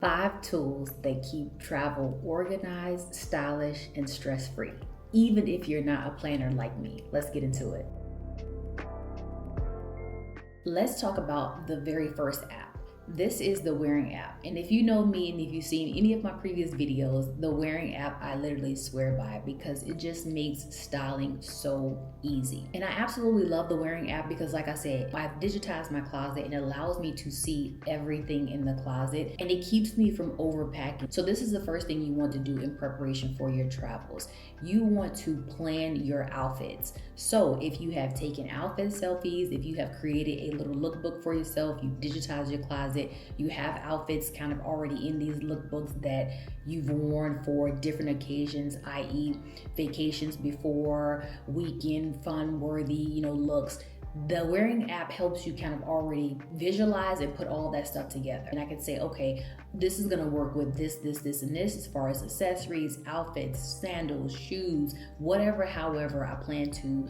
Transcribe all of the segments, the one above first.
5 tools that keep travel organized, stylish, and stress-free, even if you're not a planner like me. Let's get into it. Let's talk about the very first app. This is the Wearing app. And if you know me and if you've seen any of my previous videos, the Wearing app I literally swear by because it just makes styling so easy. And I absolutely love the Wearing app because, like I said, I've digitized my closet and it allows me to see everything in the closet and it keeps me from overpacking. So this is the first thing you want to do in preparation for your travels. You want to plan your outfits. So if you have taken outfit selfies, if you have created a little lookbook for yourself, you digitize your closet, you have outfits kind of already in these lookbooks that you've worn for different occasions, i.e. vacations before, weekend, fun-worthy, looks. The Wearing app helps you kind of already visualize and put all that stuff together. And I can say, okay, this is gonna work with this, and this as far as accessories, outfits, sandals, shoes, whatever, however I plan to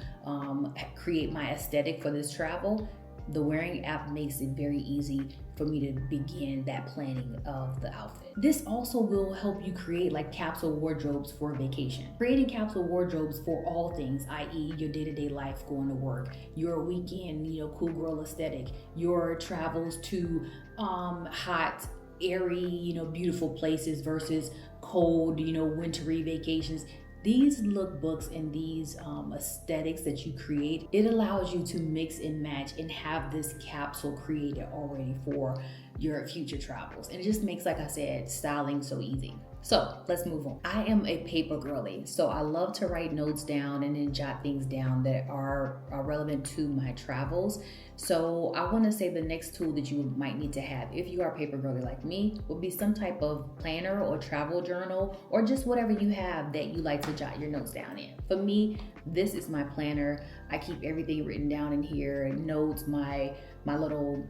create my aesthetic for this travel. The Wearing app makes it very easy for me to begin that planning of the outfit. This also will help you create like capsule wardrobes for vacation. Creating capsule wardrobes for all things, i.e. your day-to-day life going to work, your weekend, cool girl aesthetic, your travels to hot, airy, beautiful places versus cold, wintry vacations. These lookbooks and these aesthetics that you create, it allows you to mix and match and have this capsule created already for your future travels. And it just makes, like I said, styling so easy. So let's move on. I am a paper girly, so I love to write notes down and then jot things down that are relevant to my travels. So I want to say the next tool that you might need to have if you are a paper girly like me would be some type of planner or travel journal or just whatever you have that you like to jot your notes down in. For me, this is my planner. I keep everything written down in here, notes, my little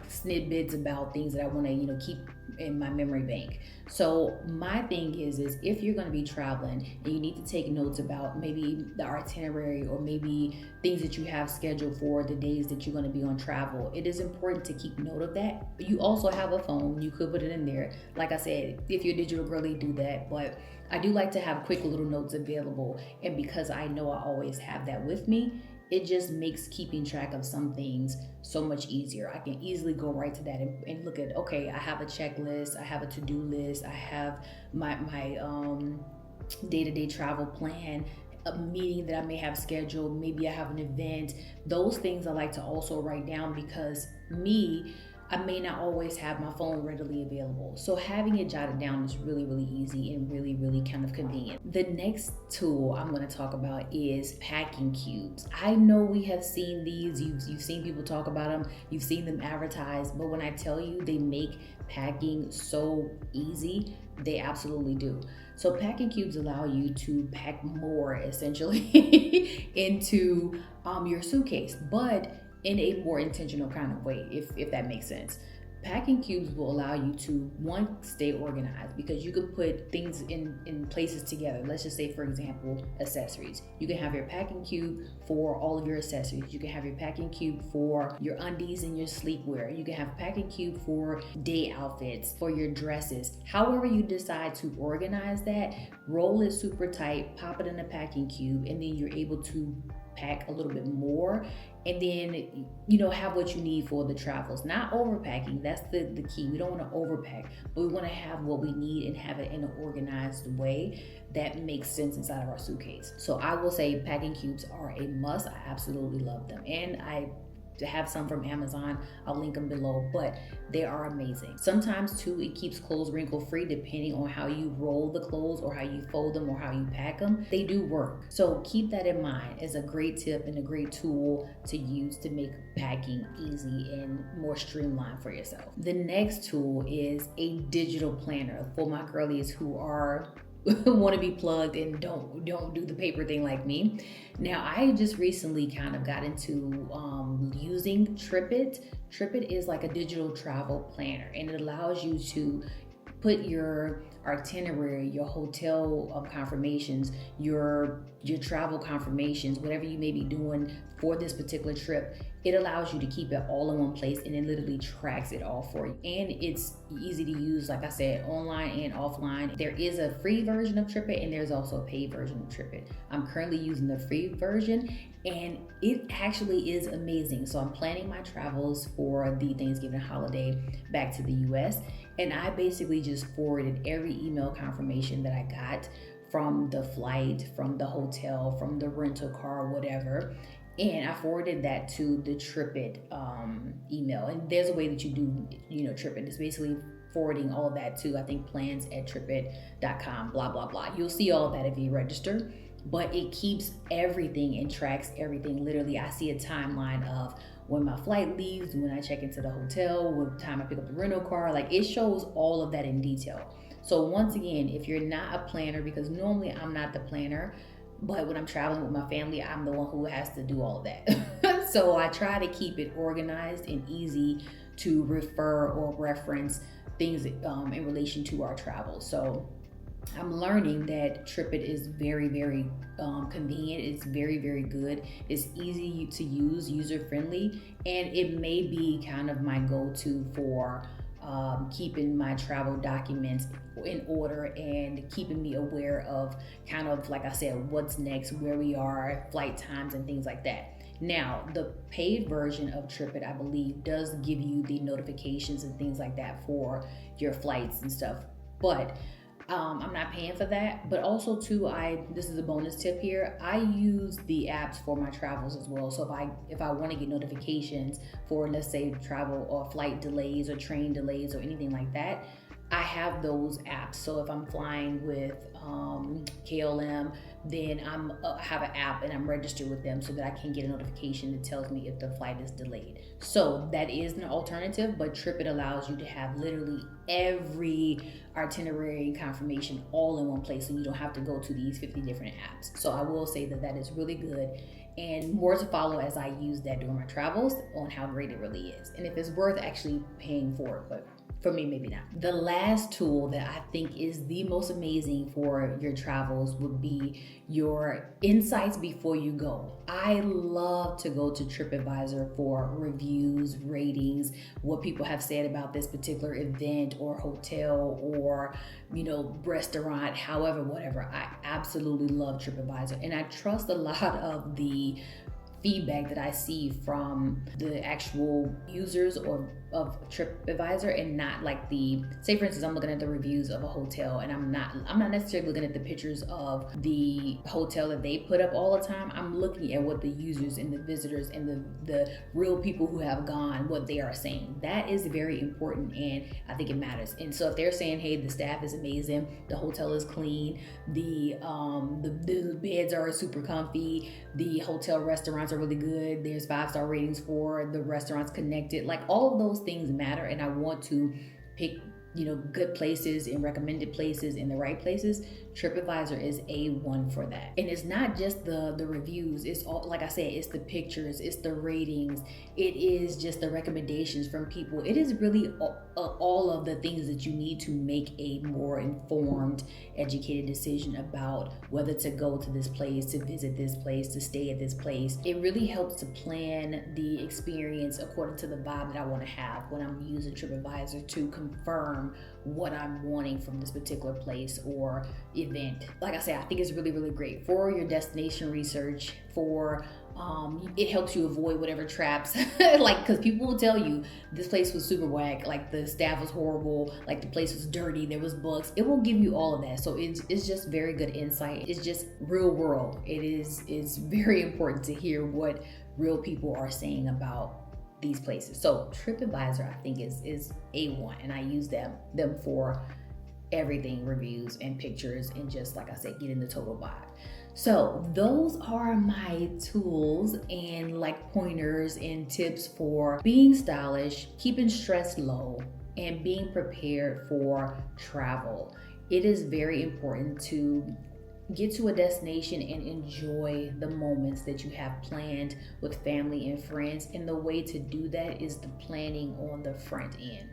snippets about things that I want to keep in my memory bank. So my thing is if you're going to be traveling and you need to take notes about maybe the itinerary or maybe things that you have scheduled for the days that you're going to be on travel, it is important to keep note of that. You also have a phone, you could put it in there. Like I said, if you're a digital girly, do that, but I do like to have quick little notes available, and because I know I always have that with me, it just makes keeping track of some things so much easier. I can easily go right to that and look at, okay, I have a checklist, I have a to-do list, I have my day-to-day travel plan, a meeting that I may have scheduled, maybe I have an event. Those things I like to also write down because I may not always have my phone readily available. So having it jotted down is really, really easy and really, really kind of convenient. The next tool I'm going to talk about is packing cubes. I know we have seen these, you've seen people talk about them, you've seen them advertised, but when I tell you they make packing so easy, they absolutely do. So packing cubes allow you to pack more essentially into your suitcase, but in a more intentional kind of way, if that makes sense. Packing cubes will allow you to, one, stay organized because you could put things in places together. Let's just say, for example, accessories. You can have your packing cube for all of your accessories. You can have your packing cube for your undies and your sleepwear. You can have a packing cube for day outfits, for your dresses. However you decide to organize that, roll it super tight, pop it in a packing cube, and then you're able to pack a little bit more and then have what you need for the travels. Not overpacking, that's the key. We don't want to overpack, but we want to have what we need and have it in an organized way that makes sense inside of our suitcase. So I will say packing cubes are a must. I absolutely love them, and I have some from Amazon. I'll link them below, but they are amazing. Sometimes too, it keeps clothes wrinkle free depending on how you roll the clothes or how you fold them or how you pack them. They do work. So keep that in mind as a great tip and a great tool to use to make packing easy and more streamlined for yourself. The next tool is a digital planner for my girlies who are want to be plugged and don't do the paper thing like me. Now, I just recently kind of got into using TripIt. TripIt is like a digital travel planner, and it allows you to put your itinerary, your hotel confirmations, your travel confirmations, whatever you may be doing for this particular trip. It allows you to keep it all in one place, and it literally tracks it all for you. And it's easy to use, like I said, online and offline. There is a free version of TripIt, and there's also a paid version of TripIt. I'm currently using the free version, and it actually is amazing. So I'm planning my travels for the Thanksgiving holiday back to the US, and I basically just forwarded every email confirmation that I got from the flight, from the hotel, from the rental car, whatever. And I forwarded that to the TripIt email. And there's a way that you do, TripIt. It's basically forwarding all of that to, I think, plans@tripit.com, blah, blah, blah. You'll see all of that if you register. But it keeps everything and tracks everything. Literally, I see a timeline of when my flight leaves, when I check into the hotel, what time I pick up the rental car. Like, it shows all of that in detail. So once again, if you're not a planner, because normally I'm not the planner, but when I'm traveling with my family, I'm the one who has to do all of that. So I try to keep it organized and easy to refer or reference things in relation to our travel. So I'm learning that TripIt is very, very convenient. It's very, very good. It's easy to use, user-friendly, and it may be kind of my go-to for keeping my travel documents in order and keeping me aware of kind of, like I said, what's next, where we are, flight times, and things like that. Now, the paid version of TripIt, I believe, does give you the notifications and things like that for your flights and stuff. But I'm not paying for that. But also too, this is a bonus tip here, I use the apps for my travels as well. So if I want to get notifications for, let's say, travel or flight delays or train delays or anything like that, I have those apps. So if I'm flying with KLM, then I have an app and I'm registered with them so that I can get a notification that tells me if the flight is delayed. So that is an alternative, but TripIt allows you to have literally every itinerary and confirmation all in one place, so you don't have to go to these 50 different apps. So I will say that is really good, and more to follow as I use that during my travels on how great it really is, and if it's worth actually paying for it. But for me, maybe not. The last tool that I think is the most amazing for your travels would be your insights before you go. I love to go to TripAdvisor for reviews, ratings, what people have said about this particular event or hotel or, restaurant, however, whatever. I absolutely love TripAdvisor, and I trust a lot of the feedback that I see from the actual users of TripAdvisor, and not like say for instance, I'm looking at the reviews of a hotel and I'm not necessarily looking at the pictures of the hotel that they put up all the time. I'm looking at what the users and the visitors and the real people who have gone, what they are saying. That is very important, and I think it matters. And so if they're saying, hey, the staff is amazing, the hotel is clean, the beds are super comfy, the hotel restaurants are really good, there's 5-star ratings for the restaurants connected, like all of those things matter, and I want to pick good places and recommended places in the right places. TripAdvisor is A1 for that. And it's not just the reviews, it's all, like I said, it's the pictures, it's the ratings, it is just the recommendations from people. It is really all of the things that you need to make a more informed, educated decision about whether to go to this place, to visit this place, to stay at this place. It really helps to plan the experience according to the vibe that I want to have when I'm using TripAdvisor to confirm what I'm wanting from this particular place or event. Like I said, I think it's really, really great for your destination research, for it helps you avoid whatever traps, because people will tell you this place was super whack, like the staff was horrible, like the place was dirty, there was bugs. It will give you all of that. So it's just very good insight. It's just real world. It's very important to hear what real people are saying about these places. So TripAdvisor, I think, is A1, and I use them for everything, reviews and pictures, and just, like I said, getting the total vibe. So those are my tools and pointers and tips for being stylish, keeping stress low, and being prepared for travel. It is very important to get to a destination and enjoy the moments that you have planned with family and friends. And the way to do that is the planning on the front end.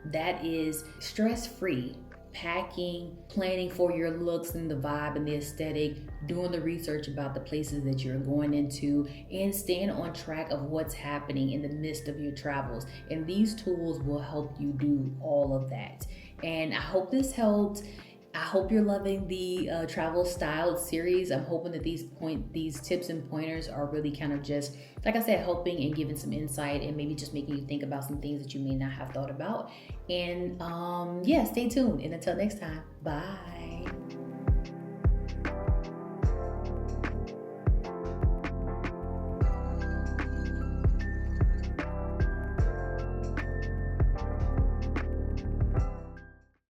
That is stress-free. packing, planning for your looks and the vibe and the aesthetic, doing the research about the places that you're going into, and staying on track of what's happening in the midst of your travels. And these tools will help you do all of that. And I hope this helped. I hope you're loving the travel style series. I'm hoping that these tips and pointers are really kind of just, like I said, helping and giving some insight and maybe just making you think about some things that you may not have thought about. And yeah, stay tuned. And until next time, bye.